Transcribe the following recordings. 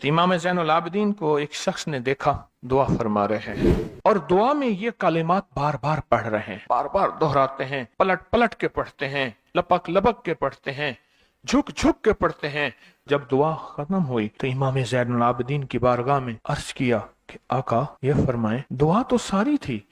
तो इमाम ज़ैनुल आबिदीन को एक शख्स ने देखा दुआ फरमा रहे हैं और दुआ में ये कलिमात बार बार पढ़ रहे हैं, बार बार दोहराते हैं, पलट पलट के पढ़ते हैं, लपक लपक के पढ़ते हैं, झुक झुक के पढ़ते हैं। जब दुआ खत्म हुई तो इमाम ज़ैनुल आबिदीन की बारगाह में अर्ज किया कि आका ये फरमाएं, दुआ तो सारी थी,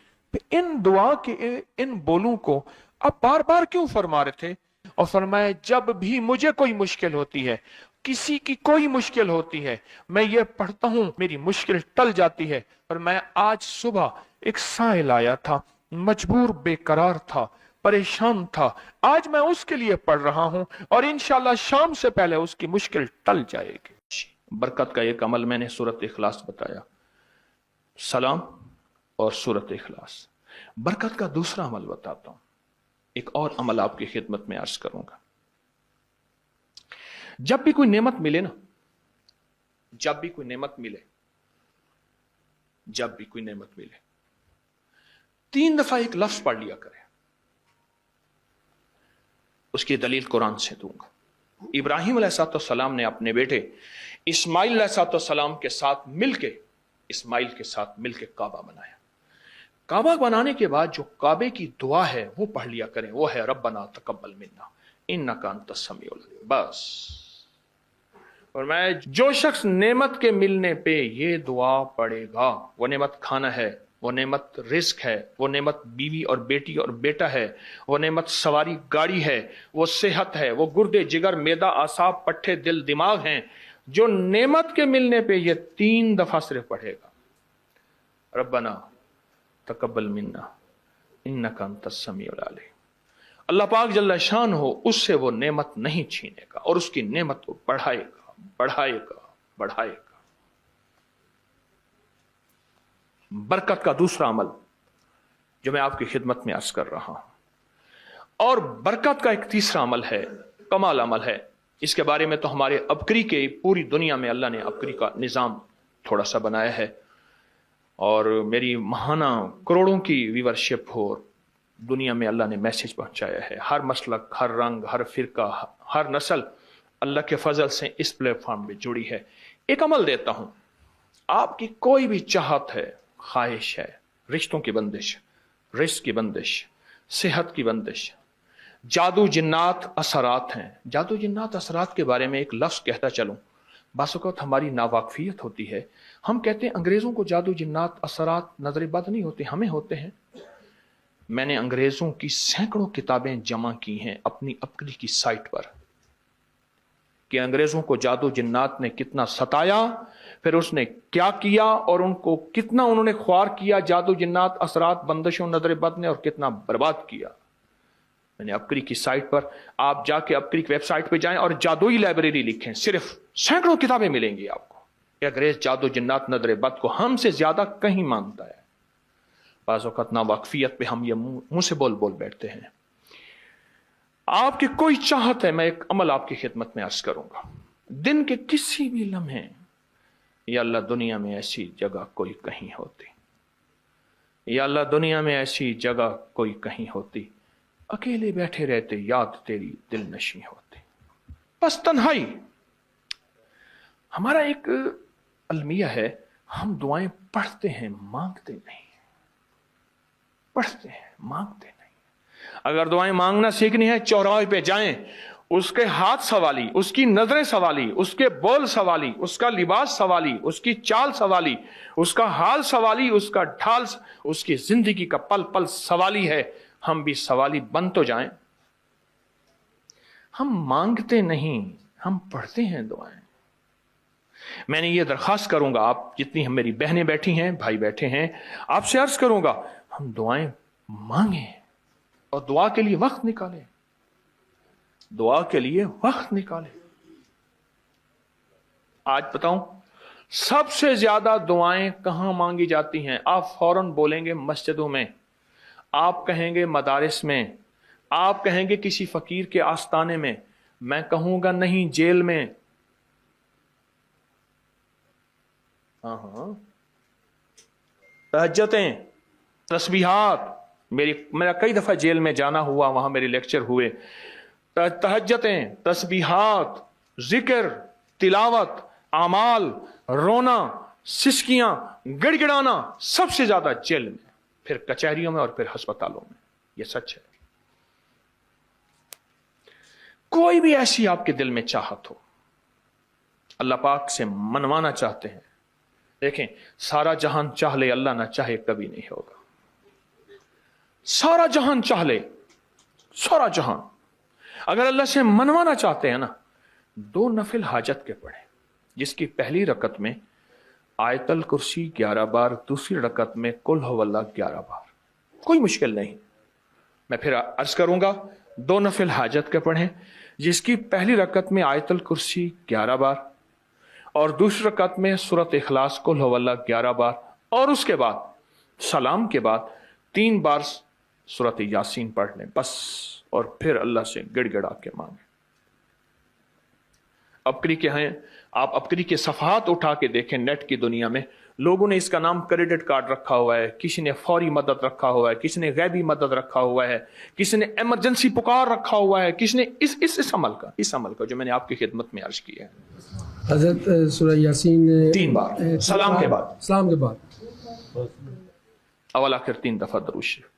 इन दुआ के इन बोलों को आप बार बार क्यों फरमा रहे थे? और फरमाया, जब भी मुझे कोई मुश्किल होती है, किसी की कोई मुश्किल होती है, मैं ये पढ़ता हूं, मेरी मुश्किल टल जाती है। और मैं आज सुबह एक साइल आया था, मजबूर बेकरार था, परेशान था, आज मैं उसके लिए पढ़ रहा हूं और इंशाल्लाह शाम से पहले उसकी मुश्किल टल जाएगी। बरकत का एक अमल मैंने सूरत इखलास बताया, सलाम और सूरत इखलास। बरकत का दूसरा अमल बताता हूं, एक और अमल आपकी खिदमत में अर्ज करूंगा। जब भी कोई नेमत मिले ना, जब भी कोई नेमत मिले, जब भी कोई नेमत मिले, 3 दफा एक लफ्ज पढ़ लिया करें। उसकी दलील कुरान से दूंगा। इब्राहिम अलैहिस्सलाम ने अपने बेटे इस्माइल अलैहिस्सलाम के साथ मिलके काबा बनाया। काबा बनाने के बाद जो काबे की दुआ है वो पढ़ लिया करें, वो है रब्बना तकब्बल मिन्ना इन्नका अंतस समीउल अलीम। बस। और मैं जो शख्स नेमत के मिलने पे ये दुआ पढ़ेगा, वो नेमत खाना है, वो नेमत रिस्क है, वो नेमत बीवी और बेटी और बेटा है, वो नेमत सवारी गाड़ी है, वो सेहत है, वो गुर्दे जिगर मैदा आसाब पट्ठे दिल दिमाग हैं, जो नेमत के मिलने पे ये 3 दफा सिर्फ पढ़ेगा, रब्बना तकब्बल मिन्ना इन्नका अंतस समीउल अलीम, अल्लाह पाक जल्ला शान हो उससे वो नेमत नहीं छीनेगा और उसकी नेमत को बढ़ाएगा बढ़ाएगा बढ़ाएगा। बरकत का दूसरा अमल जो मैं आपकी खिदमत में अर्ज कर रहा हूं, और बरकत का एक तीसरा अमल है, कमाल अमल है। इसके बारे में तो हमारे अबकरी के पूरी दुनिया में अल्लाह ने अबकरी का निज़ाम थोड़ा सा बनाया है और मेरी महाना करोड़ों की व्यूअरशिप हो, दुनिया में अल्लाह ने मैसेज पहुंचाया है। हर मसलक, हर रंग, हर फिरका, हर नस्ल अल्लाह के फजल से इस प्लेटफॉर्म पे जुड़ी है। एक अमल देता हूं, आपकी कोई भी चाहत है, ख्वाहिश है, रिश्तों की बंदिश, रिस्क की बंदिश, सेहत की बंदिश, जादू जिन्नात असरात हैं। जादू जिन्नात असरात के बारे में एक लफ्ज कहता चलूं, बासुकत हमारी नावाकफियत होती है। हम कहते हैं अंग्रेजों को जादू जिन्नात असरात नजर बद नहीं होते, हमें होते हैं। मैंने अंग्रेजों की सैकड़ों किताबें जमा की हैं अपनी अबकरी की साइट पर कि अंग्रेजों को जादू जिन्नात ने कितना सताया, फिर उसने क्या किया और उनको कितना उन्होंने ख्वार किया जादू जिन्नात असरात बंदिशों नजर बद ने, और कितना बर्बाद किया। मैंने अबकरी की साइट पर, आप जाके अबकरी की वेबसाइट पे जाएं और जादुई लाइब्रेरी लिखें, सिर्फ सैकड़ों किताबें मिलेंगी आपको कि अंग्रेज जादू जिन्नात नजर बद को हमसे ज्यादा कहीं मानता है। बाज़ औक़ात नावाकफियत पे हम ये मुंह से बोल बोल बैठते हैं। आपकी कोई चाहत है, मैं एक अमल आपकी खिदमत में अर्ज करूंगा। दिन के किसी भी लम्हे, या अल्लाह दुनिया में ऐसी जगह कोई कहीं होती, या अल्लाह दुनिया में ऐसी जगह कोई कहीं होती, अकेले बैठे रहते याद तेरी दिल नशी होती। बस तन्हाई। हमारा एक अलमिया है, हम दुआएं पढ़ते हैं, मांगते नहीं। पढ़ते हैं, मांगते नहीं। अगर दुआएं मांगना सीखनी है, चौराहे पे जाएं, उसके हाथ सवाली, उसकी नजरें सवाली, उसके बोल सवाली, उसका लिबास सवाली, उसकी चाल सवाली, उसका हाल सवाली, उसका ढाल, उसकी जिंदगी का पल पल सवाली है। हम भी सवाली बन तो जाएं। हम मांगते नहीं, हम पढ़ते हैं दुआएं। मैंने ये दरखास्त करूंगा, आप जितनी हम मेरी बहनें बैठी हैं, भाई बैठे हैं, आपसे अर्ज करूंगा, हम दुआएं मांगे और दुआ के लिए वक्त निकालें, दुआ के लिए वक्त निकालें। आज बताऊं, सबसे ज्यादा दुआएं कहां मांगी जाती हैं? आप फौरन बोलेंगे मस्जिदों में, आप कहेंगे मदारिस में, आप कहेंगे किसी फकीर के आस्ताने में, मैं कहूंगा नहीं, जेल में। तहज्जुदें, तस्बीहात, मेरा कई दफा जेल में जाना हुआ, वहां मेरे लेक्चर हुए। तहज्जुदें, तस्बीहात, जिक्र, तिलावत, आमाल, रोना, सिसकियां, गिड़गिड़ाना सबसे ज्यादा जेल में, फिर कचहरियों में और फिर अस्पतालों में। यह सच है। कोई भी ऐसी आपके दिल में चाहत हो, अल्लाह पाक से मनवाना चाहते हैं, देखें, सारा जहान चाह ले, अल्लाह ना चाहे कभी नहीं होगा। सारा जहान चाह ले, सारा जहान, अगर अल्लाह से मनवाना चाहते हैं ना, 2 नफिल हाजत के पढ़े, जिसकी पहली रकत में आयतल कुर्सी 11 बार, दूसरी रकत में कुल हुवल्लाह 11 बार, कोई मुश्किल नहीं। मैं फिर अर्ज करूंगा, 2 नफिल हाजत के पढ़ें, जिसकी पहली रकत में आयतल कुर्सी 11 बार और दूसरी रकत में सूरत इखलास कुल हुवल्लाह 11 बार, और उसके बाद सलाम के बाद 3 बार सूरत यासीन पढ़ लें बस, और फिर अल्लाह से गिड़गिड़ा के मांगे। अपकरी के हैं, आप अपकरी के सफहात उठा के देखें, नेट की दुनिया में लोगों ने इसका नाम क्रेडिट कार्ड रखा हुआ है, किसी ने फौरी मदद रखा हुआ है, किसी ने गैबी मदद रखा हुआ है, किसी ने इमरजेंसी पुकार रखा हुआ है, किसी ने इस अमल का जो मैंने आपकी खिदमत में अर्ज किया है। हज़रत सूरह यासीन 3 बार सलाम के बाद अवल आखिर 3 दफा दरूद शरीफ।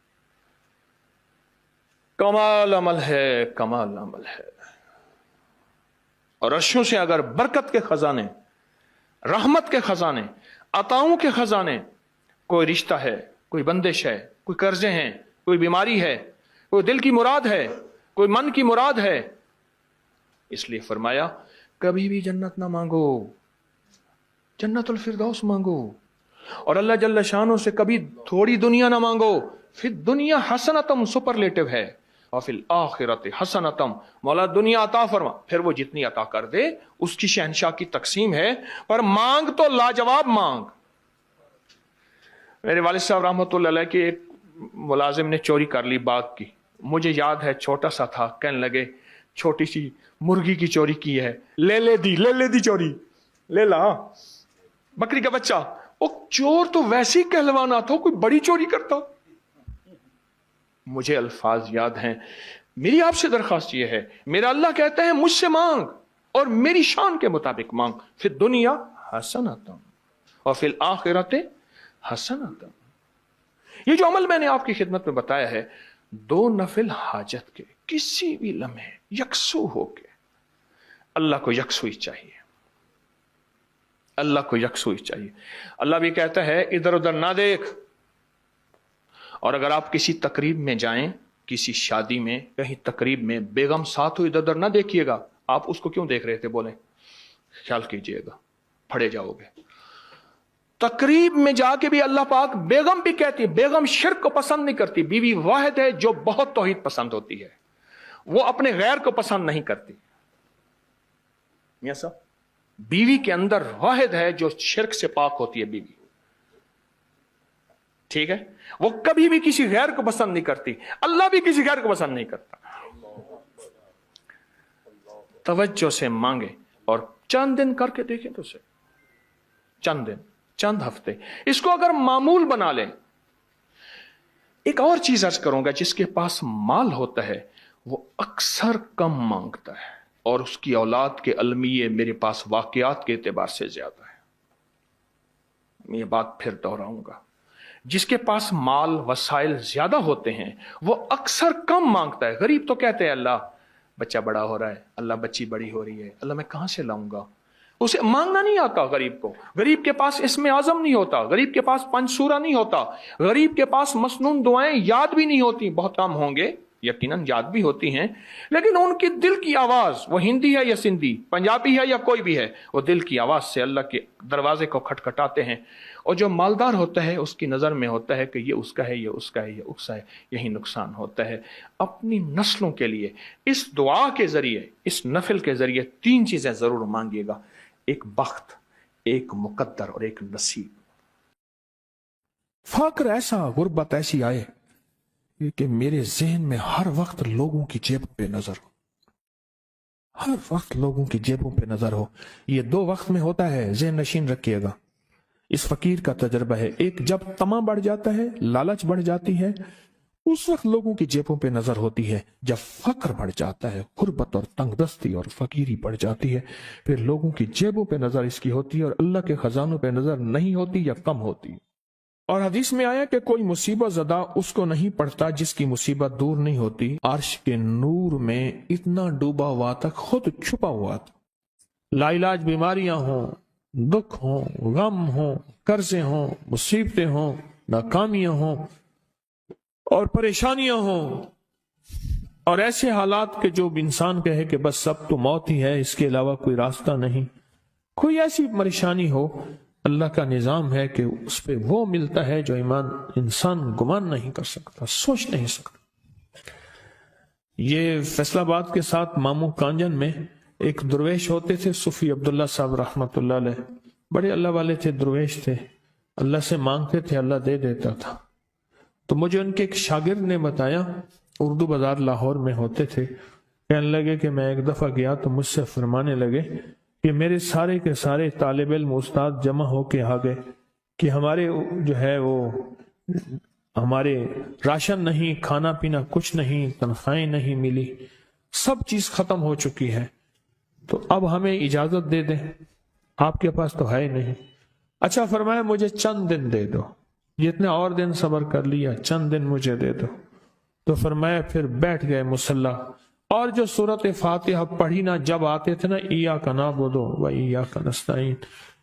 कमाल अमल है, कमाल अमल है। और अर्शों से अगर बरकत के खजाने, रहमत के खजाने, अताओं के खजाने, कोई रिश्ता है, कोई बंदिश है, कोई कर्जे हैं, कोई बीमारी है, कोई दिल की मुराद है, कोई मन की मुराद है, इसलिए फरमाया कभी भी जन्नत ना मांगो, जन्नतुल फिरदौस मांगो, और अल्लाह जल्ल शानो से कभी थोड़ी दुनिया ना मांगो। फिर दुनिया हसनतम सुपरलेटिव है, और फिर आखिरत हसनतम, मौला दुनिया अता फरमा, फिर वो जितनी अता कर दे उसकी शहनशाह की तकसीम है, पर मांग तो लाजवाब मांग। मेरे वालिद साहब रहमतुल्लाह अलैह के एक मुलाजिम ने चोरी कर ली बाग की, मुझे याद है छोटा सा था, कहने लगे छोटी सी मुर्गी की चोरी की है, ले दी चोरी, ले ला बकरी का बच्चा। वो चोर तो वैसे ही कहलवाना था, कोई बड़ी चोरी करता। मुझे अल्फाज याद हैं। मेरी आपसे दरखास्त यह है, मेरा अल्लाह कहते हैं मुझसे मांग और मेरी शान के मुताबिक मांग, फिर दुनिया हसनतम और फिर आखिरत हसनतम। ये जो अमल मैंने आपकी खिदमत में बताया है, 2 नफिल हाजत के किसी भी लम्हे यकसू होके, अल्लाह को यकसुई चाहिए, अल्लाह को यकसुई चाहिए। अल्लाह भी कहता है इधर उधर ना देख। और अगर आप किसी तकरीब में जाएं, किसी शादी में, कहीं तकरीब में बेगम साथ हो, इधर उधर ना देखिएगा। आप उसको क्यों देख रहे थे, बोले, ख्याल कीजिएगा फड़े जाओगे। तकरीब में जाके भी अल्लाह पाक बेगम भी कहती है, बेगम शिर्क को पसंद नहीं करती, बीवी वाहिद है जो बहुत तौहीद पसंद होती है, वो अपने गैर को पसंद नहीं करती। मियां साहब, बीवी के अंदर वाहिद है जो शिर्क से पाक होती है बीवी, ठीक है, वो कभी भी किसी गैर को पसंद नहीं करती, अल्लाह भी किसी गैर को पसंद नहीं करता। तवज्जो से मांगे और चंद दिन करके देखें तो उसे, चंद दिन, चंद हफ्ते, इसको अगर मामूल बना लें। एक और चीज अर्ज करूंगा, जिसके पास माल होता है वो अक्सर कम मांगता है, और उसकी औलाद के अलमिये मेरे पास वाकयात के एतबार से ज्यादा है। मैं ये बात फिर दोहराऊंगा, जिसके पास माल वसाइल ज्यादा होते हैं वो अक्सर कम मांगता है। गरीब तो कहते हैं अल्लाह बच्चा बड़ा हो रहा है, अल्लाह बच्ची बड़ी हो रही है, अल्लाह मैं कहां से लाऊंगा। उसे मांगना नहीं आता गरीब को। गरीब के पास इसमें आजम नहीं होता, गरीब के पास पंचसूरा नहीं होता, गरीब के पास मसनून दुआएं याद भी नहीं होती। बहुत कम होंगे, यकीनन याद भी होती हैं, लेकिन उनकी दिल की आवाज, वो हिंदी है या सिंधी, पंजाबी है या कोई भी है, वो दिल की आवाज से अल्लाह के दरवाजे को खटखटाते हैं। और जो मालदार होता है उसकी नजर में होता है कि ये उसका है, ये उसका है, ये उसका है, यही नुकसान होता है। अपनी नस्लों के लिए इस दुआ के जरिए, इस नफिल के जरिए 3 चीजें जरूर मांगिएगा, एक बख्त, एक मुकद्दर और एक नसीब। फक्र ऐसा, गुर्बत ऐसी आए कि मेरे जहन में हर वक्त लोगों की जेबों पे नजर हो, हर वक्त लोगों की जेबों पे नजर हो। ये 2 वक्त में होता है, जहन नशीन रखिएगा। इस फकीर का तजर्बा है, एक जब तमा बढ़ जाता है, लालच बढ़ जाती है, उस वक्त लोगों की जेबों पे नजर होती है जब फक्र बढ़ जाता है, गुर्बत और तंगदस्ती और फकीरी बढ़ जाती है। फिर लोगों की जेबों पे नजर इसकी होती है और अल्लाह के खजानों पे नजर नहीं होती या कम होती। और हदीस में आया कि कोई मुसीबत ज़दा उसको नहीं पड़ता जिसकी मुसीबत दूर नहीं होती। अर्श के नूर में इतना डूबा हुआ था, खुद छुपा हुआ था। लाइलाज बीमारियां हों, दुख हों, गम हों, कर्जे हों, मुसीबतें हों, नाकामियां हों और परेशानियां हों, और ऐसे हालात के जो इंसान कहे कि बस सब तो मौत ही है, इसके अलावा कोई रास्ता नहीं। कोई ऐसी परेशानी हो, अल्लाह का निजाम है कि उस पे वो मिलता है जो इंसान गुमान नहीं कर सकता, सोच नहीं सकता। ये फैसलाबाद के साथ मामू कांजन में एक दुर्वेश होते थे, सूफी अब्दुल्ला साहब रहमतुल्लाह अलैह, बड़े अल्लाह वाले थे, दुर्वेश थे, अल्लाह से मांगते थे, अल्लाह दे देता था। तो मुझे उनके एक शागिर्द ने बताया, उर्दू बाजार लाहौर में होते थे, कहने लगे कि मैं एक दफा गया तो मुझसे फरमाने लगे कि मेरे सारे के सारे तालिब इल्म उस्ताद जमा होके आ गए कि हमारे जो है वो हमारे राशन नहीं, खाना पीना कुछ नहीं, तनख्वाहें नहीं मिली, सब चीज खत्म हो चुकी है, तो अब हमें इजाजत दे दें, आपके पास तो है नहीं। अच्छा फरमाया मुझे चंद दिन दे दो, जितने और दिन सब्र कर लिया, चंद दिन मुझे दे दो। तो फरमाया फिर बैठ गए मुसल्ला, और जो सूरत फातिहा पढ़ी ना जब आते थे ना, इय्याका नअबुदु व इय्याका नस्तईन,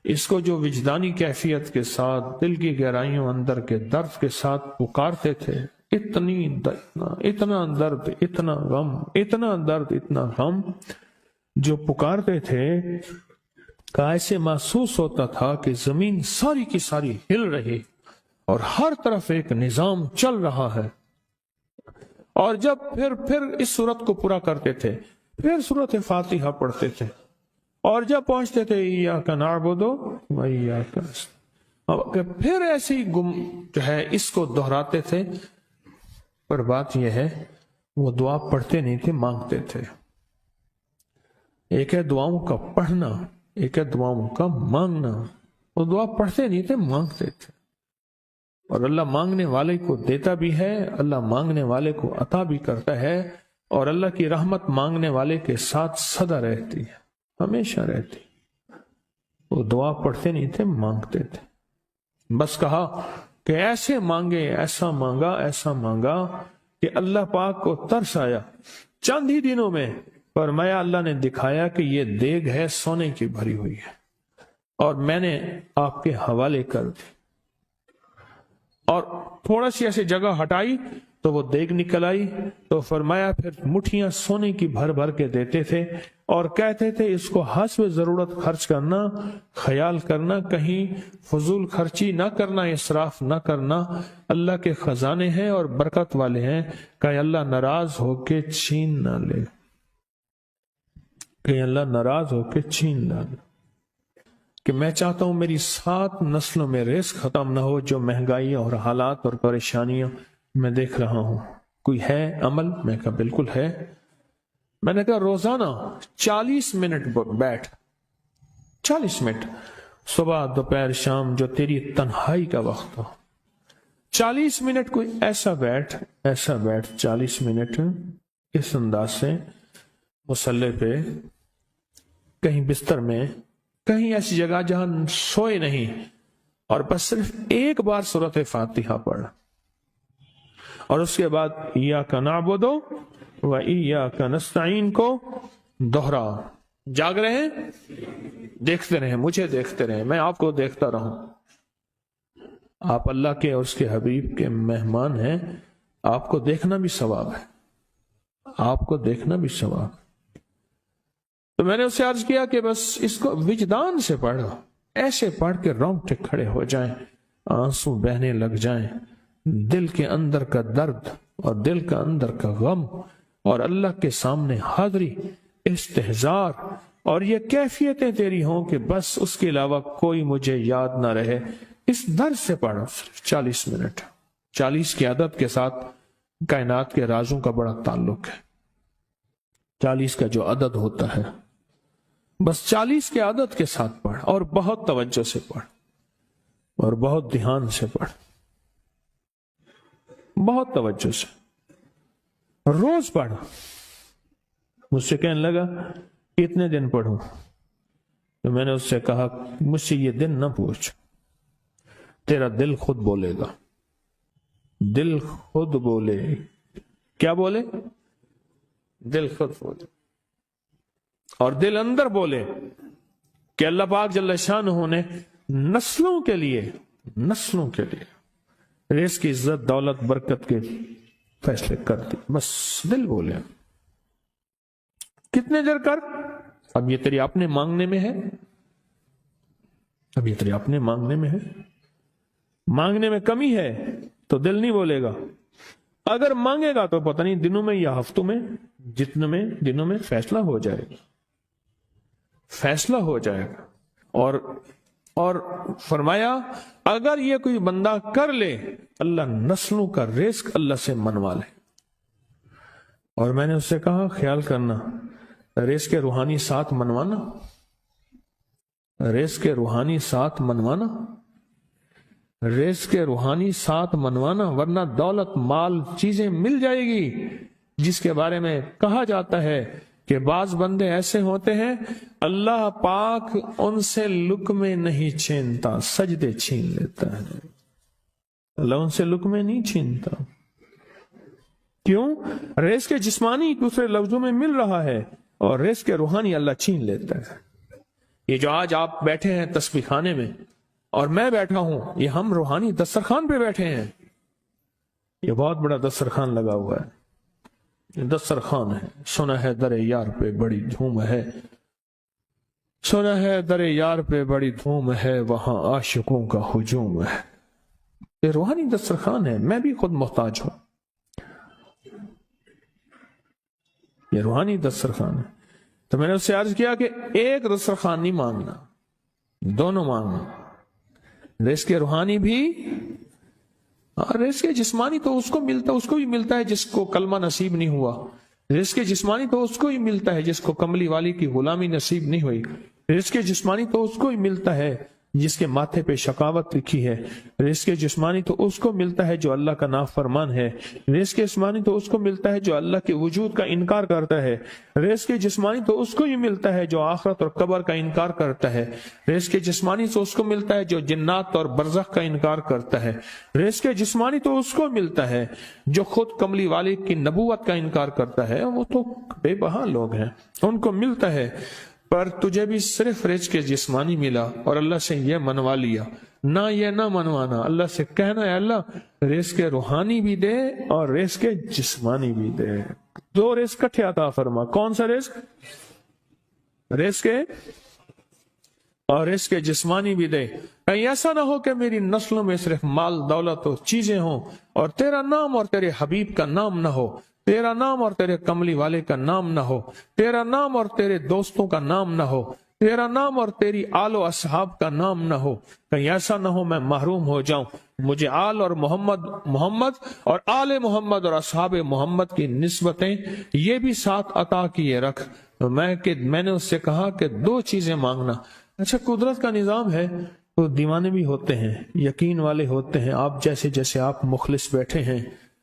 इसको जो विजदानी कैफियत के साथ, दिल की गहराइयों अंदर के दर्द के साथ पुकारते थे, इतना दर्द, इतना गम, इतना दर्द, इतना गम जो पुकारते थे, का ऐसे महसूस होता था कि जमीन सारी की सारी हिल रही और हर तरफ एक निजाम चल रहा है। और जब फिर इस सूरत को पूरा करते थे, फिर सूरत फातिहा पढ़ते थे, और जब पहुंचते थे इय्याका नअबुदु व इय्याका नस्तईन, फिर ऐसे ही जो है इसको दोहराते थे। पर बात यह है वो दुआ पढ़ते नहीं थे, मांगते थे। एक है दुआओं का पढ़ना, एक है दुआओं का मांगना। वो दुआ पढ़ते नहीं थे, मांगते थे, और अल्लाह मांगने वाले को देता भी है, अल्लाह मांगने वाले को अता भी करता है, और अल्लाह की रहमत मांगने वाले के साथ सदा रहती है, हमेशा रहती। वो दुआ पढ़ते नहीं थे, मांगते थे। बस कहा कि ऐसे मांगे, ऐसा मांगा, ऐसा मांगा कि अल्लाह पाक को तरस आया। चंद ही दिनों में फरमाया, अल्लाह ने दिखाया कि ये देग है सोने की भरी हुई है, और मैंने आपके हवाले कर दी। और थोड़ा सी ऐसी जगह हटाई तो वो देग निकल आई। तो फरमाया फिर मुट्ठियां सोने की भर भर के देते थे, और कहते थे इसको हस्ब जरूरत खर्च करना, ख्याल करना, कहीं फजूल खर्ची ना करना, इसराफ ना करना। अल्लाह के खजाने हैं और बरकत वाले हैं, कहीं अल्लाह नाराज होके छीन ना ले, कहीं अल्लाह नाराज होके छीन ना ले। कि मैं चाहता हूं मेरी 7 नस्लों में रिस्क खत्म ना हो, जो महंगाई और हालात और परेशानियां मैं देख रहा हूं। कोई है अमल? मैं कहा बिल्कुल है। मैंने कहा रोजाना 40 मिनट बैठ, 40 मिनट सुबह दोपहर शाम, जो तेरी तन्हाई का वक्त हो, 40 मिनट कोई ऐसा बैठ 40 मिनट इस अंदाज से मुसल्ले पे, कहीं बिस्तर में, कहीं ऐसी जगह जहां सोए नहीं, और बस सिर्फ एक बार सूरत फातिहा पढ़, और उसके बाद इय्याका नअबुदु व इय्याका नस्तईन को दोहरा। जाग रहे हैं, देखते रहे, मुझे देखते रहे, मैं आपको देखता रहूं। आप अल्लाह के और उसके हबीब के मेहमान हैं, आपको देखना भी सवाब है, आपको देखना भी सवाब। तो मैंने उससे अर्ज किया कि बस इसको विजदान से पढ़ो, ऐसे पढ़ के रोंगटे खड़े हो जाएं, आंसू बहने लग जाएं, दिल के अंदर का दर्द और दिल का अंदर का गम और अल्लाह के सामने हाजिरी, इस्तेहजार, और ये कैफियतें तेरी हों कि बस उसके अलावा कोई मुझे याद ना रहे। इस दर्द से पढ़ो सिर्फ 40 मिनट। 40 की आदत के साथ कायनात के राजों का बड़ा ताल्लुक है। 40 का जो अदद होता है, बस 40 के आदत के साथ पढ़, और बहुत तवज्जो से पढ़, और बहुत ध्यान से पढ़। بہت توجہ سے، روز پڑھ۔ مجھ سے کہنے لگا کتنے دن پڑھوں؟ تو میں نے اس سے کہا مجھ سے یہ دن نہ پوچھ، تیرا دل خود بولے گا، دل خود بولے۔ کیا بولے؟ دل خود بولے، اور دل اندر بولے کہ اللہ پاک جل شانہ نے نسلوں کے لیے رزق کی عزت، دولت، برکت کے فیصلے کر دی۔ بس دل بولے۔ کتنے دیر کر؟ اب یہ تیری اپنے مانگنے میں ہے، اب یہ تیری اپنے مانگنے میں ہے۔ مانگنے میں کمی ہے تو دل نہیں بولے گا، اگر مانگے گا تو پتہ نہیں دنوں میں یا ہفتوں میں، جتنے میں دنوں میں فیصلہ ہو جائے گا، فیصلہ ہو جائے گا۔ اور فرمایا اگر یہ کوئی بندہ کر لے، اللہ نسلوں کا رزق اللہ سے منوا لے۔ اور میں نے اس سے کہا خیال کرنا، رزق کے روحانی ساتھ منوانا، رزق کے روحانی ساتھ منوانا، رزق کے روحانی ساتھ منوانا، ورنہ دولت، مال، چیزیں مل جائے گی جس کے بارے میں کہا جاتا ہے کہ بعض بندے ایسے ہوتے ہیں اللہ پاک ان سے لقمے نہیں چھینتا، سجدے چھین لیتا ہے۔ اللہ ان سے لقمے نہیں چھینتا۔ کیوں؟ رزق جسمانی دوسرے لفظوں میں مل رہا ہے، اور رزق روحانی اللہ چھین لیتا ہے۔ یہ جو آج آپ بیٹھے ہیں تسبیح خانے میں اور میں بیٹھا ہوں، یہ ہم روحانی دسترخوان پہ بیٹھے ہیں۔ یہ بہت بڑا دسترخوان لگا ہوا ہے، یہ دسترخوان ہے۔ سنا ہے در یار پہ بڑی دھوم ہے، سنا ہے در یار پہ بڑی دھوم ہے، وہاں عاشقوں کا ہجوم ہے۔ یہ روحانی دسترخوان ہے، میں بھی خود محتاج ہوں۔ یہ روحانی دسترخوان ہے۔ تو میں نے اس سے عرض کیا کہ ایک دسترخوان نہیں مانگنا، دونوں مانگنا، رزق روحانی بھی اور رزق جسمانی تو اس کو بھی ملتا ہے جس کو کلمہ نصیب نہیں ہوا، رزق جسمانی تو اس کو ہی ملتا ہے جس کو کملی والی کی غلامی نصیب نہیں ہوئی، رزق جسمانی تو اس کو ہی ملتا ہے جس کے ماتھے پہ شقاوت لکھی ہے، رزق جسمانی تو اس کو ملتا ہے جو اللہ کا نافرمان ہے، رزق جسمانی تو اس کو ملتا ہے جو اللہ کے وجود کا انکار کرتا ہے، رزق جسمانی تو اس کو ہی ملتا ہے جو آخرت اور قبر کا انکار کرتا ہے، رزق جسمانی تو اس کو ملتا ہے جو جنات اور برزخ کا انکار کرتا ہے، رزق جسمانی تو اس کو ملتا ہے جو خود کملی والے کی نبوت کا انکار کرتا ہے۔ وہ تو بے بہا لوگ ہیں، ان کو ملتا ہے، پر تجھے بھی صرف رزق جسمانی ملا اور اللہ سے یہ منوا لیا۔ نہ یہ نہ منوانا، اللہ سے کہنا ہے اللہ رزق روحانی بھی دے اور رزق جسمانی بھی دے، دو رزق کٹھے عطا فرما۔ کون سا رزق؟ رزق اور رزق جسمانی بھی دے۔ کہیں ایسا نہ ہو کہ میری نسلوں میں صرف مال، دولت اور چیزیں ہوں اور تیرا نام اور تیرے حبیب کا نام نہ ہو، تیرا نام اور تیرے کملی والے کا نام نہ ہو، تیرا نام اور تیرے دوستوں کا نام نہ ہو، تیرا نام اور تیری آل و اصحاب کا نام نہ ہو۔ کہیں ایسا نہ ہو میں محروم ہو جاؤں، مجھے آل اور محمد اور آل محمد اور اصحاب محمد کی نسبتیں یہ بھی ساتھ عطا کیے رکھ۔ میں نے اس سے کہا کہ دو چیزیں مانگنا۔ اچھا، قدرت کا نظام ہے تو دیوانے بھی ہوتے ہیں، یقین والے ہوتے ہیں، آپ جیسے آپ مخلص بیٹھے ہیں،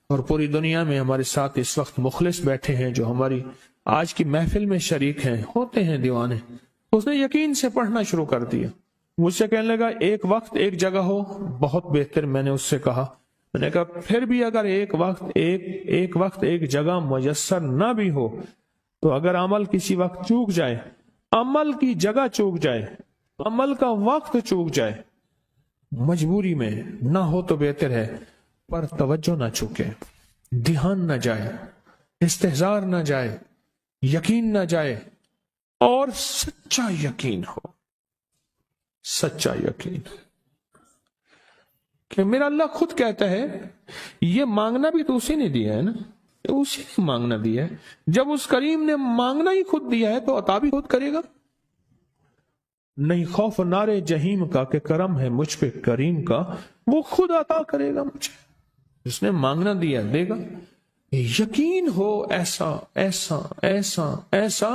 اور پوری دنیا میں ہمارے ساتھ اس وقت مخلص بیٹھے ہیں جو ہماری آج کی محفل میں شریک ہیں، ہوتے ہیں دیوانے۔ اس نے یقین سے پڑھنا شروع کر دیا۔ مجھ سے کہنے لگا ایک وقت ایک جگہ ہو بہت بہتر۔ میں نے اس سے کہا، میں نے کہا پھر بھی اگر ایک وقت ایک جگہ میسر نہ بھی ہو تو اگر عمل کسی وقت چوک جائے، عمل کی جگہ چوک جائے، عمل کا وقت چوک جائے، مجبوری میں نہ ہو تو بہتر ہے، پر توجہ نہ چوکے، دھیان نہ جائے، استحضار نہ جائے، یقین نہ جائے، اور سچا یقین ہو، سچا یقین کہ میرا اللہ خود کہتا ہے یہ مانگنا بھی تو اسی نے دیا ہے نا، اسی نے مانگنا دیا ہے۔ جب اس کریم نے مانگنا ہی خود دیا ہے تو عطا بھی خود کرے گا۔ نہیں خوف نارے جہیم کا کہ کرم ہے مجھ پہ کریم کا، وہ خود عطا کرے گا مجھے، جس نے مانگنا دیا دے گا۔ یقین ہو ایسا ایسا ایسا ایسا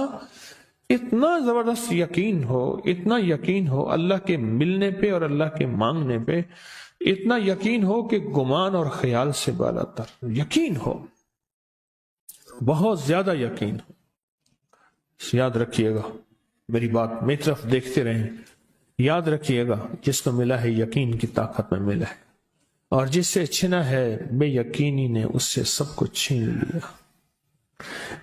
اتنا زبردست یقین ہو، اتنا یقین ہو اللہ کے ملنے پہ اور اللہ کے مانگنے پہ، اتنا یقین ہو کہ گمان اور خیال سے بالا تر یقین ہو، بہت زیادہ یقین ہو۔ یاد رکھیے گا میری بات، میری طرف دیکھتے رہیں، یاد رکھیے گا جس کو ملا ہے یقین کی طاقت میں ملا ہے، اور جس سے چھنا ہے بے یقینی نے اس سے سب کچھ چھین لیا،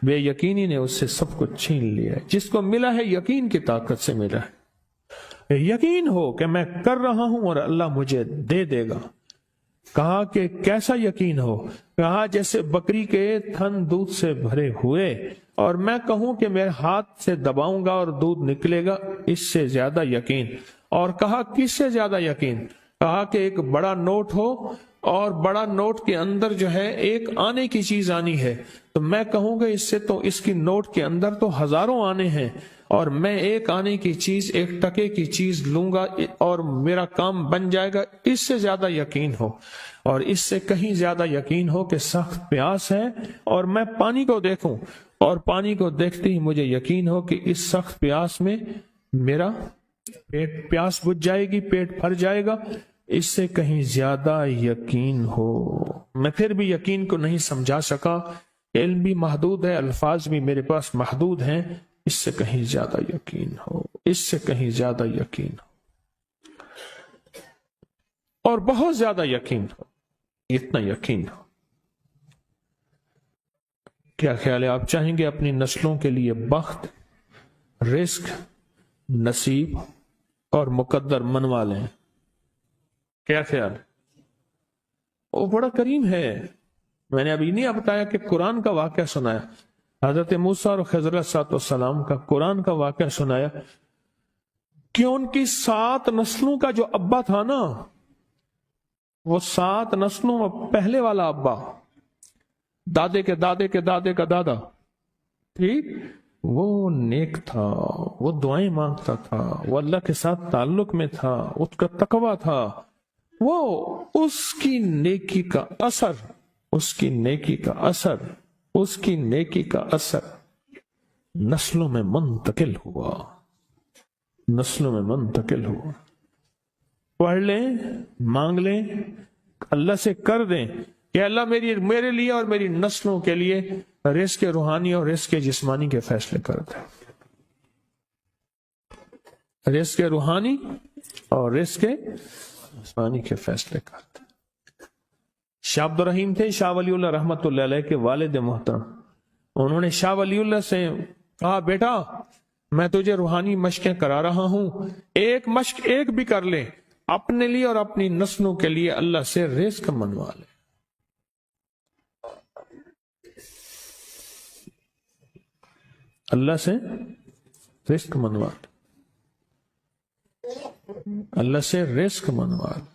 بے یقینی نے اس سے سب کچھ چھین لیا۔ جس کو ملا ہے یقین کی طاقت سے ملا ہے، یقین ہو کہ میں کر رہا ہوں اور اللہ مجھے دے دے گا۔ کہا کہ کیسا یقین ہو؟ کہا جیسے بکری کے تھن دودھ سے بھرے ہوئے اور میں کہوں کہ میرے ہاتھ سے دباؤں گا اور دودھ نکلے گا، اس سے زیادہ یقین۔ اور کہا کس سے زیادہ یقین؟ کہا کہ ایک بڑا نوٹ ہو اور بڑا نوٹ کے اندر جو ہے ایک آنے کی چیز آنی ہے، تو میں کہوں گا اس سے تو اس کی نوٹ کے اندر تو ہزاروں آنے ہیں، اور میں ایک آنے کی چیز، ایک ٹکے کی چیز لوں گا اور میرا کام بن جائے گا۔ اس سے زیادہ یقین ہو، اور اس سے کہیں زیادہ یقین ہو کہ سخت پیاس ہے اور میں پانی کو دیکھوں، اور پانی کو دیکھتے ہی مجھے یقین ہو کہ اس سخت پیاس میں میرا پیاس بجھ جائے گی، پیٹ بھر جائے گا۔ اس سے کہیں زیادہ یقین ہو۔ میں پھر بھی یقین کو نہیں سمجھا سکا، علم بھی محدود ہے، الفاظ بھی میرے پاس محدود ہیں۔ اس سے کہیں زیادہ یقین ہو، اس سے کہیں زیادہ یقین ہو، اور بہت زیادہ یقین ہو، اتنا یقین ہو۔ کیا خیال ہے؟ آپ چاہیں گے اپنی نسلوں کے لیے بخت، رزق، نصیب اور مقدر منوا لیں؟ کیا خیال؟ وہ بڑا کریم ہے۔ میں نے ابھی نہیں بتایا کہ قرآن کا واقعہ سنایا، حضرت موسیٰ اور خضر علیہ السلام کا قرآن کا واقعہ سنایا کہ ان کی 7 نسلوں کا جو ابا تھا نا، وہ 7 نسلوں میں پہلے والا ابا، دادے کے دادے کے دادے کا دادا، ٹھیک، وہ نیک تھا، وہ دعائیں مانگتا تھا، وہ اللہ کے ساتھ تعلق میں تھا، اس کا تقویٰ تھا، وہ اس کی نیکی کا اثر، اس کی نیکی کا اثر، اس کی نیکی کا اثر نسلوں میں منتقل ہوا، نسلوں میں منتقل ہوا۔ پڑھ لیں، مانگ لیں، اللہ سے کر دیں کہ اللہ میرے لیے اور میری نسلوں کے لیے رزق روحانی اور رزق جسمانی کے فیصلے کر دیں، رزق روحانی اور رزق جسمانی کے فیصلے کر دیں۔ شاہ عبد الرحیم تھے شاہ ولی اللہ رحمت اللہ علیہ کے والد محترم، انہوں نے شاہ ولی اللہ سے کہا بیٹا میں تجھے روحانی مشقیں کرا رہا ہوں، ایک مشق ایک بھی کر لے، اپنے لیے اور اپنی نسلوں کے لیے اللہ سے رزق منوا لے۔ اللہ سے رزق منوا لے، اللہ سے رزق منوا لے۔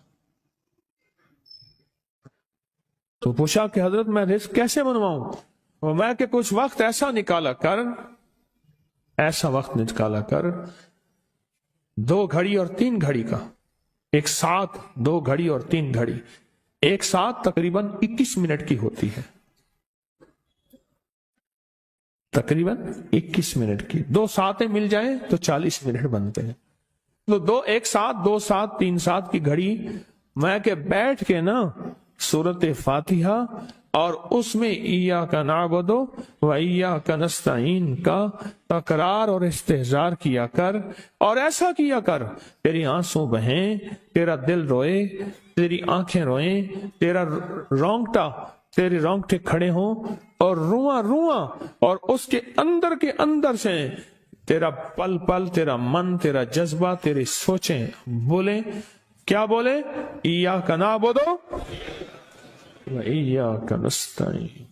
تو پوچھا کہ حضرت میں رزق کیسے منواؤں؟ وہ میں کہ کچھ وقت ایسا نکالا کر، ایسا وقت نکالا کر 2 گھڑی اور 3 گھڑی کا، ایک ساتھ 2 گھڑی اور 3 گھڑی، ایک ساتھ تقریباً 21 منٹ کی ہوتی ہے، تقریباً 21 منٹ کی، 2 ساتیں مل جائیں تو 40 منٹ بنتے ہیں، تو ایک ساتھ 2 ساتھ 3 ساتھ کی گھڑی میں کہ بیٹھ کے نا سورت فاتحہ اور اس میں ایاک نعبد و ایاک نستعین کا تکرار اور استحضار کیا کر، اور ایسا کیا کر تیری آنسوں بہیں، تیرا دل روئے، تیری آنکھیں روئیں، تیرا تیرے رونگٹے کھڑے ہوں اور رواں رواں، اور اس کے اندر سے تیرا پل پل، تیرا من، تیرا جذبہ، تیری سوچیں بولیں، کیا بولے؟ ایاک نعبد و ایاک نستعین۔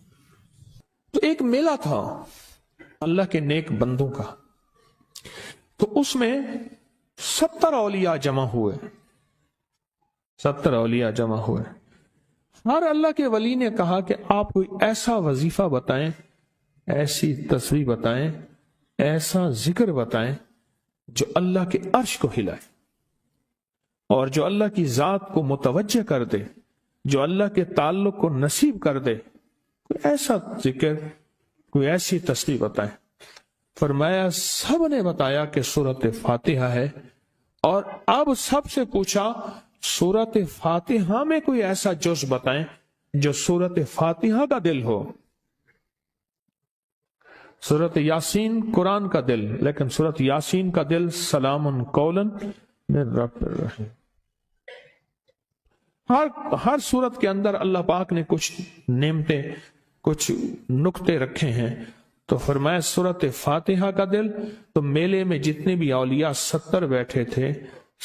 تو ایک میلہ تھا اللہ کے نیک بندوں کا، تو اس میں 70 اولیاء جمع ہوئے، 70 اولیاء جمع ہوئے۔ ہر اللہ کے ولی نے کہا کہ آپ کوئی ایسا وظیفہ بتائیں، ایسی تسبیح بتائیں، ایسا ذکر بتائیں جو اللہ کے عرش کو ہلائے اور جو اللہ کی ذات کو متوجہ کر دے، جو اللہ کے تعلق کو نصیب کر دے، کوئی ایسا ذکر، کوئی ایسی تسبیح بتائیں۔ فرمایا سب نے بتایا کہ سورت فاتحہ ہے، اور اب سب سے پوچھا سورت فاتحہ میں کوئی ایسا جز بتائیں جو سورت فاتحہ کا دل ہو۔ سورت یاسین قرآن کا دل، لیکن سورت یاسین کا دل سلام قولا من رب الرحیم۔ ہر سورت کے اندر اللہ پاک نے کچھ نعمتیں، کچھ نقطے رکھے ہیں، تو فرمایا سورت فاتحہ کا دل، تو میلے میں جتنے بھی اولیاء 70 بیٹھے تھے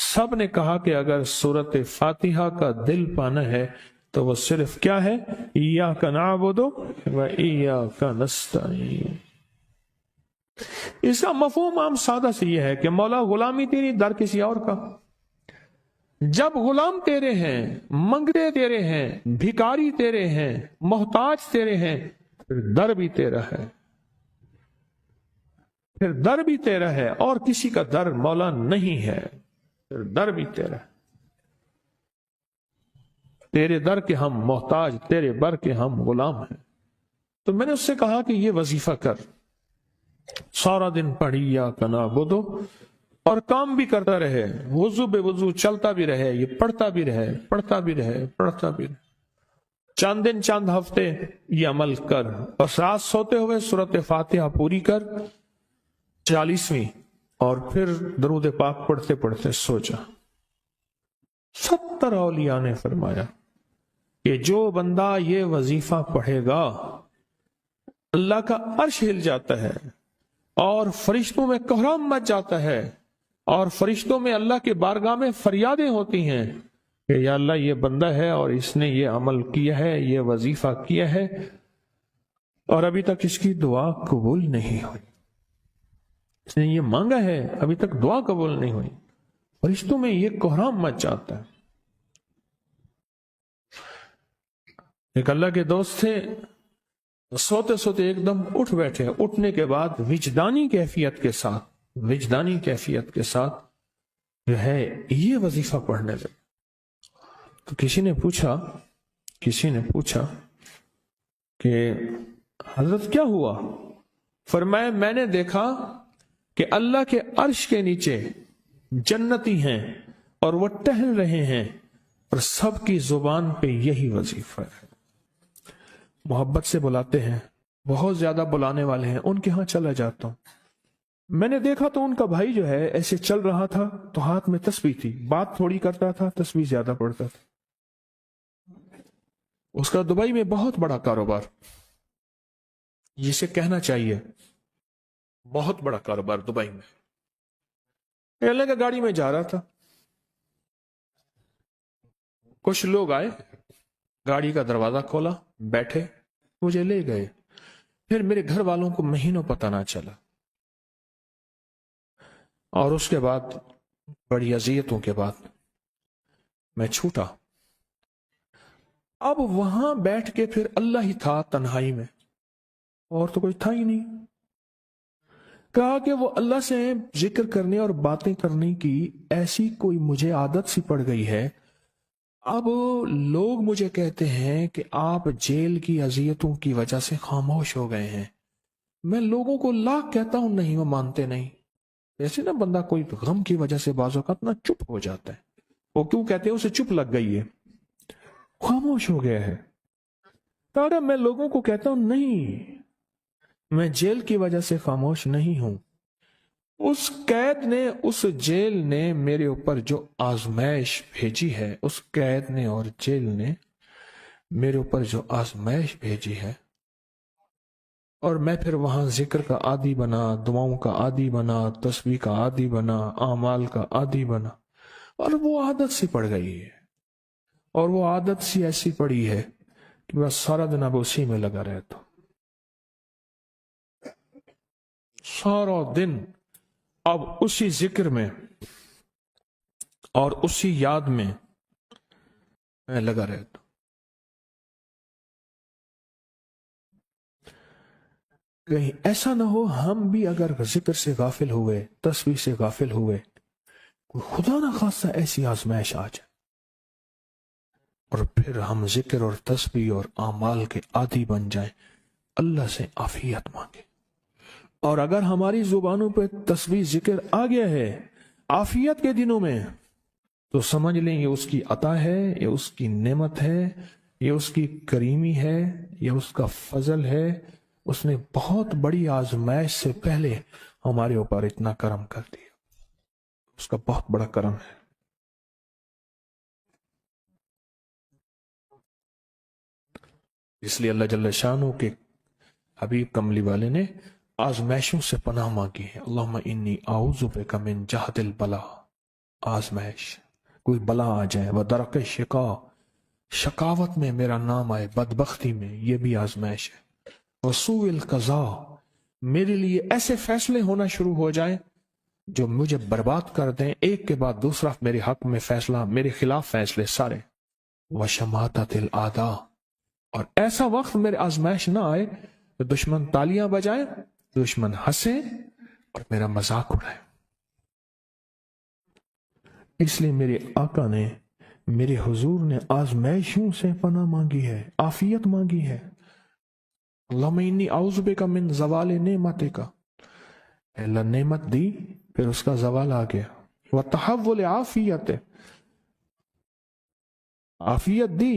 سب نے کہا کہ اگر سورت فاتحہ کا دل پانا ہے تو وہ صرف کیا ہے؟ ایاک نعبد و ایاک نستعین۔ اس کا مفہوم عام سادہ سے یہ ہے کہ مولا غلامی تیری در کسی اور کا، جب غلام تیرے ہیں، منگتے تیرے ہیں، بھکاری تیرے ہیں، محتاج تیرے ہیں، پھر در بھی تیرا ہے، پھر در بھی تیرا ہے، اور کسی کا در مولا نہیں ہے، پھر در بھی تیرا ہے۔ تیرے در کے ہم محتاج، تیرے بر کے ہم غلام ہیں۔ تو میں نے اس سے کہا کہ یہ وظیفہ کر، سارا دن پڑھی یا کنا بدو، اور کام بھی کرتا رہے، وضو بے وضو چلتا بھی رہے، یہ پڑھتا بھی رہے، پڑھتا بھی رہے، پڑھتا بھی رہے، چند دن چند ہفتے یہ عمل کر، اور رات سوتے ہوئے سورت فاتحہ پوری کر 40ویں، اور پھر درود پاک پڑھتے پڑھتے سو جا۔ 70 اولیاء نے فرمایا کہ جو بندہ یہ وظیفہ پڑھے گا اللہ کا عرش ہل جاتا ہے، اور فرشتوں میں کوہرام مچ جاتا ہے، اور فرشتوں میں اللہ کے بارگاہ میں فریادیں ہوتی ہیں کہ یا اللہ یہ بندہ ہے اور اس نے یہ عمل کیا ہے، یہ وظیفہ کیا ہے، اور ابھی تک اس کی دعا قبول نہیں ہوئی، اس نے یہ مانگا ہے ابھی تک دعا قبول نہیں ہوئی، فرشتوں میں یہ کوہرام مچ جاتا ہے۔ ایک اللہ کے دوست تھے، سوتے سوتے ایک دم اٹھ بیٹھے، اٹھنے کے بعد وجدانی کیفیت کے ساتھ جو ہے یہ وظیفہ پڑھنے لگے۔ تو کسی نے پوچھا کہ حضرت کیا ہوا؟ فرمایا میں نے دیکھا کہ اللہ کے عرش کے نیچے جنتی ہیں اور وہ ٹہل رہے ہیں، اور سب کی زبان پہ یہی وظیفہ ہے۔ محبت سے بلاتے ہیں، بہت زیادہ بلانے والے ہیں، ان کے ہاں چلا جاتا ہوں، میں نے دیکھا تو ان کا بھائی جو ہے ایسے چل رہا تھا تو ہاتھ میں تسبیح تھی، بات تھوڑی کرتا تھا، تسبیح زیادہ پڑھتا تھا۔ اس کا دبئی میں بہت بڑا کاروبار، جسے کہنا چاہیے بہت بڑا کاروبار دبئی میں۔ اللہ کا گاڑی میں جا رہا تھا، کچھ لوگ آئے، گاڑی کا دروازہ کھولا، بیٹھے، مجھے لے گئے، پھر میرے گھر والوں کو مہینوں پتہ نہ چلا، اور اس کے بعد بڑی اذیتوں کے بعد میں چھوٹا۔ اب وہاں بیٹھ کے پھر اللہ ہی تھا تنہائی میں، اور تو کوئی تھا ہی نہیں۔ کہا کہ وہ اللہ سے ذکر کرنے اور باتیں کرنے کی ایسی کوئی مجھے عادت سی پڑ گئی ہے، اب لوگ مجھے کہتے ہیں کہ آپ جیل کی اذیتوں کی وجہ سے خاموش ہو گئے ہیں، میں لوگوں کو لاکھ کہتا ہوں، نہیں وہ مانتے نہیں۔ ایسے نا بندہ کوئی غم کی وجہ سے بعض اوقات نا چپ ہو جاتا ہے، وہ کیوں کہتے ہیں؟ اسے چپ لگ گئی ہے، خاموش ہو گیا ہے۔ کہا میں لوگوں کو کہتا ہوں نہیں، میں جیل کی وجہ سے خاموش نہیں ہوں، اس قید نے، اس جیل نے میرے اوپر جو آزمائش بھیجی ہے، اس قید نے اور جیل نے میرے اوپر جو آزمائش بھیجی ہے، اور میں پھر وہاں ذکر کا عادی بنا، دعاؤں کا عادی بنا، تسبیح کا عادی بنا، اعمال کا عادی بنا، اور وہ عادت سی پڑ گئی ہے، اور وہ عادت سی ایسی پڑی ہے کہ بس سارا دن اب اسی میں لگا رہتا ہوں، سارا دن اب اسی ذکر میں اور اسی یاد میں لگا رہتا ہوں۔ کہیں ایسا نہ ہو ہم بھی اگر ذکر سے غافل ہوئے، تسبیح سے غافل ہوئے، کوئی خدا نہ خواستہ ایسی آزمائش آ جائے، اور پھر ہم ذکر اور تسبیح اور اعمال کے عادی بن جائیں، اللہ سے عافیت مانگے، اور اگر ہماری زبانوں پہ تصویر ذکر آ گیا ہے عافیت کے دنوں میں تو سمجھ لیں یہ اس کی عطا ہے، یہ اس کی نعمت ہے، یہ اس کی کریمی ہے، یہ اس کا فضل ہے. اس نے بہت بڑی آزمائش سے پہلے ہمارے اوپر اتنا کرم کر دیا. اس کا بہت بڑا کرم ہے. اس لیے اللہ جل شانہ کے حبیب کملی والے نے آزمائشوں سے پناہ مانگی ہے. اللہم انی اعوذ بک من جہد البلاء. آزمائش، کوئی بلا آ جائے، ودرک شقا، شقاوت میں میرا نام آئے، بدبختی میں، یہ بھی آزمائش ہے. وسوء القضاء، میرے لیے ایسے فیصلے ہونا شروع ہو جائیں جو مجھے برباد کر دیں، ایک کے بعد دوسرا میرے حق میں فیصلہ، میرے خلاف فیصلے سارے. وشماتت الاعداء، اور ایسا وقت میرے آزمائش نہ آئے تو دشمن تالیاں بجائے، دشمن ہنسے اور میرا مذاق اڑائے. اس لیے میرے آقا نے، میرے حضور نے آزمائشوں سے پناہ مانگی ہے، عافیت مانگی ہے. اللہم انی اعوذ بک من زوال نعمتک، اللہ نعمت دی پھر اس کا زوال آ گیا. وتحول عافیت، عافیت دی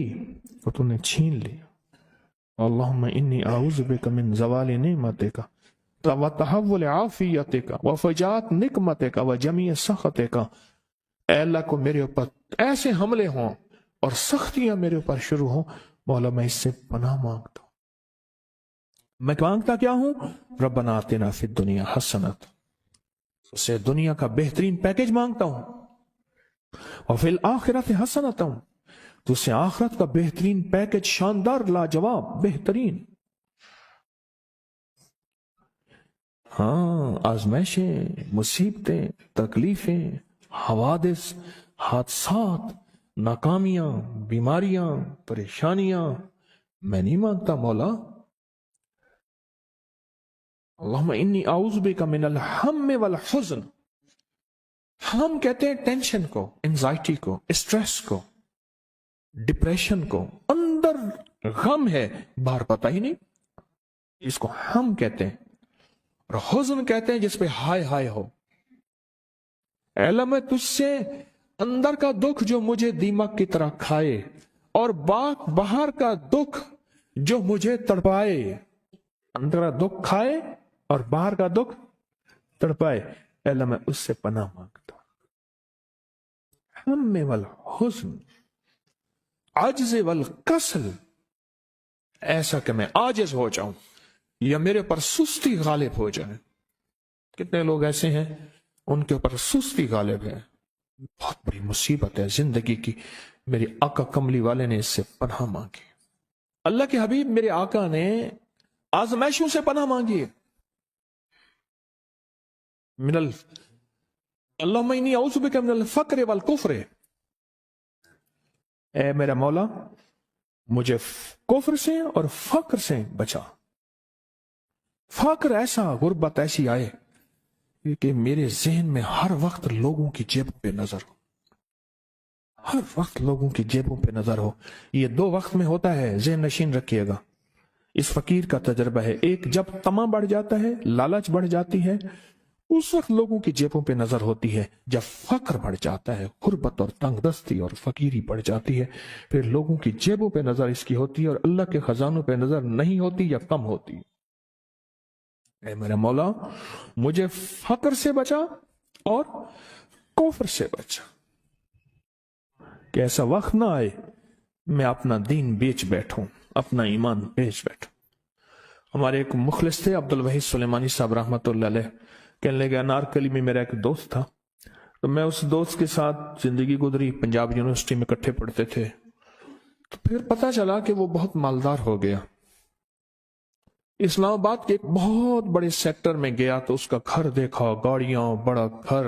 تو تو نے چھین لی. اللہم انی اعوذ بک من زوال نعمتک وتحول عافیتک وفجاءت نقمتک وجمیع سخطک. اے اللہ کو میرے اوپر ایسے حملے ہوں اور سختیاں میرے اوپر شروع ہوں، مولا میں اس سے پناہ مانگتا ہوں. میں مانگتا کیا ہوں؟ ربنا آتنا فی الدنیا حسنت، اسے دنیا کا بہترین پیکج مانگتا ہوں. وفی الآخرت حسنت، تو اسے آخرت کا بہترین پیکج، شاندار، لاجواب، بہترین. ہاں، آزمائشیں، مصیبتیں، تکلیفیں، حوادث، حادثات، ناکامیاں، بیماریاں، پریشانیاں میں نہیں مانگتا مولا. اللہم انی اعوذ بک من الہم والحزن. ہم کہتے ہیں ٹینشن کو، انزائٹی کو، اسٹریس کو، ڈپریشن کو. اندر غم ہے، باہر پتہ ہی نہیں، اس کو ہم کہتے ہیں. اور حزن کہتے ہیں جس پہ ہائے ہائے ہو. اے اللہ میں تجھ سے اندر کا دکھ جو مجھے دیمک کی طرح کھائے، اور باہر کا دکھ جو مجھے تڑپائے. اندر کا دکھ کھائے اور باہر کا دکھ تڑپائے، اے اللہ میں اس سے پناہ مانگتا ہوں. ہم والحزن، عجز والکسل، ایسا کہ میں عاجز ہو جاؤں یا میرے پر سستی غالب ہو جائے. کتنے لوگ ایسے ہیں ان کے اوپر سستی غالب ہے. بہت بڑی مصیبت ہے زندگی کی. میرے آقا کملی والے نے اس سے پناہ مانگی. اللہ کے حبیب میرے آقا نے آزمائشوں سے پناہ مانگی ہے. اللہم انی اعوذ بک من الفقر والکفر. اے میرا مولا مجھے کفر سے اور فقر سے بچا. فقر ایسا، غربت ایسی آئے کہ میرے ذہن میں ہر وقت لوگوں کی جیبوں پہ نظر ہو، ہر وقت لوگوں کی جیبوں پہ نظر ہو. یہ 2 وقت میں ہوتا ہے، ذہن نشین رکھیے گا. اس فقیر کا تجربہ ہے. ایک، جب طمع بڑھ جاتا ہے، لالچ بڑھ جاتی ہے، اس وقت لوگوں کی جیبوں پہ نظر ہوتی ہے. جب فقر بڑھ جاتا ہے، غربت اور تنگ دستی اور فقیری بڑھ جاتی ہے، پھر لوگوں کی جیبوں پہ نظر اس کی ہوتی ہے اور اللہ کے خزانوں پہ نظر نہیں ہوتی یا کم ہوتی. اے میرا مولا مجھے فقر سے بچا اور کفر سے بچا، کہ ایسا وقت نہ آئے میں اپنا دین بیچ بیٹھوں، اپنا ایمان بیچ بیٹھوں. ہمارے ایک مخلص تھے عبد الوحید سلیمانی صاحب رحمۃ اللہ علیہ، کہنے لگے انارکلی میں میرا ایک دوست تھا، تو میں اس دوست کے ساتھ زندگی گزری، پنجاب یونیورسٹی میں اکٹھے پڑھتے تھے. تو پھر پتہ چلا کہ وہ بہت مالدار ہو گیا. اسلام آباد کے ایک بہت بڑے سیکٹر میں گیا تو اس کا گھر دیکھا، گاڑیاں، بڑا گھر،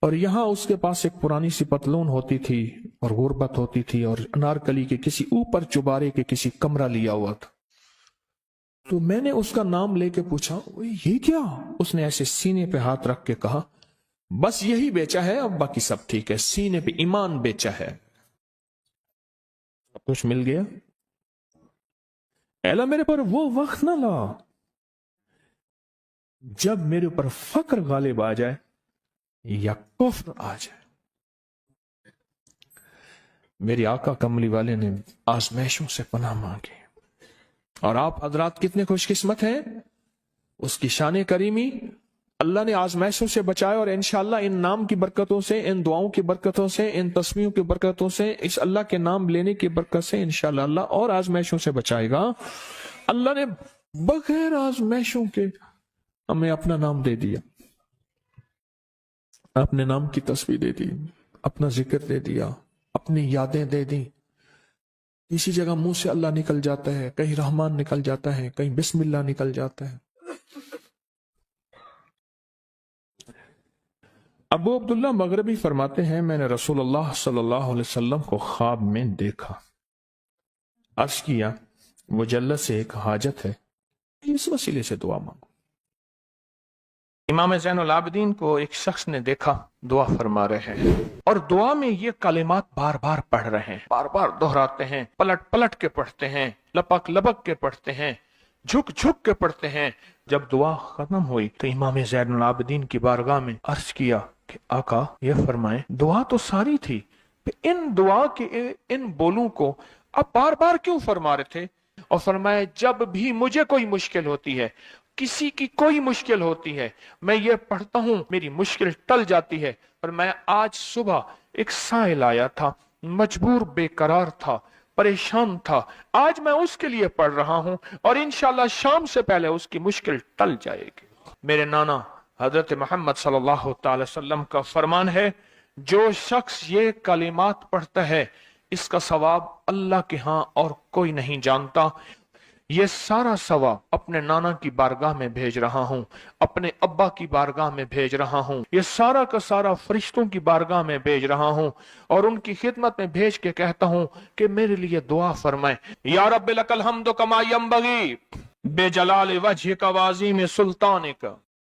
اور یہاں اس کے پاس ایک پرانی سی پتلون ہوتی تھی اور غربت ہوتی تھی، اور انارکلی کے کسی اوپر چبارے کے کسی کمرہ لیا ہوا تھا. تو میں نے اس کا نام لے کے پوچھا یہ کیا؟ اس نے ایسے سینے پہ ہاتھ رکھ کے کہا بس یہی بیچا ہے، اب باقی سب ٹھیک ہے. سینے پہ ایمان بیچا ہے، سب کچھ مل گیا. اے اللہ میرے پر وہ وقت نہ لا जब मेरे ऊपर फक्र गालिब आ जाए या कुफ्र आ जाए। मेरे आका कमली वाले ने आजमाइशों से पनाह मांगी, और आप हजरात कितने खुशकिस्मत हैं, उसकी शान करीमी अल्लाह ने आजमाइशों से बचाया। और इंशाअल्लाह इन नाम की बरकतों से, इन दुआओं की बरकतों से, इन तस्वीरों की बरकतों से, इस अल्लाह के नाम लेने की बरकत से इंशाअल्लाह अल्लाह और आजमाइशों से बचाएगा। अल्लाह ने बगैर आजमाइशों के हमें अपना नाम दे दिया, अपने नाम की तस्वीर दे दी, अपना जिक्र दे दिया, अपनी यादें दे दी। किसी जगह मुंह से अल्लाह निकल जाता है, कहीं रहमान निकल जाता है, कहीं बिस्मिल्लाह निकल जाता है। अबू अब्दुल्ला मगरबी फरमाते हैं, मैंने रसूलुल्लाह सल्लल्लाहु अलैहि वसल्लम को ख्वाब में देखा। अर्ज किया, मुजल्लद से एक हाजत है, इस वसीले से दुआ मांगो। इमाम ज़ैनुल आबिदीन को एक शख्स ने देखा, दुआ फरमा रहे हैं और दुआ में ये कलिमात बार बार पढ़ रहे हैं, बार बार दोहराते हैं, पलट पलट के पढ़ते हैं, लपक लपक के पढ़ते हैं, झुक झुक के पढ़ते हैं। जब दुआ खत्म हुई तो इमाम ज़ैनुल आबिदीन की बारगाह में अर्ज किया कि आका ये फरमाएं, दुआ तो सारी थी, इन दुआ के इन बोलों को आप बार बार क्यों फरमा रहे थे? और फरमाया, जब भी मुझे कोई मुश्किल होती है, किसी की कोई मुश्किल होती है, मैं ये पढ़ता हूं, मेरी मुश्किल टल जाती है। और मैं आज सुबह एक साइल आया था, मजबूर बेकरार था, परेशान था, आज मैं उसके लिए पढ़ रहा हूं और इंशाल्लाह शाम से पहले उसकी मुश्किल टल जाएगी। मेरे नाना हजरत मोहम्मद सल्लल्लाहु अलैहि वसल्लम का फरमान है, जो शख्स ये कलिमात पढ़ता है, इसका सवाब अल्लाह के हां और कोई नहीं जानता। ये सारा सवाब अपने नाना की बारगाह में भेज रहा हूं, अपने अब्बा की बारगाह में भेज रहा हूं, ये सारा का सारा फरिश्तों की बारगाह में भेज रहा हूं और उनकी खिदमत में भेज के कहता हूं कि मेरे लिए दुआ फरमाए। या रब्बी लकल हम्दु कमा यंबगी बेजलाल वजहिका वाज़ीम सुल्तानिका।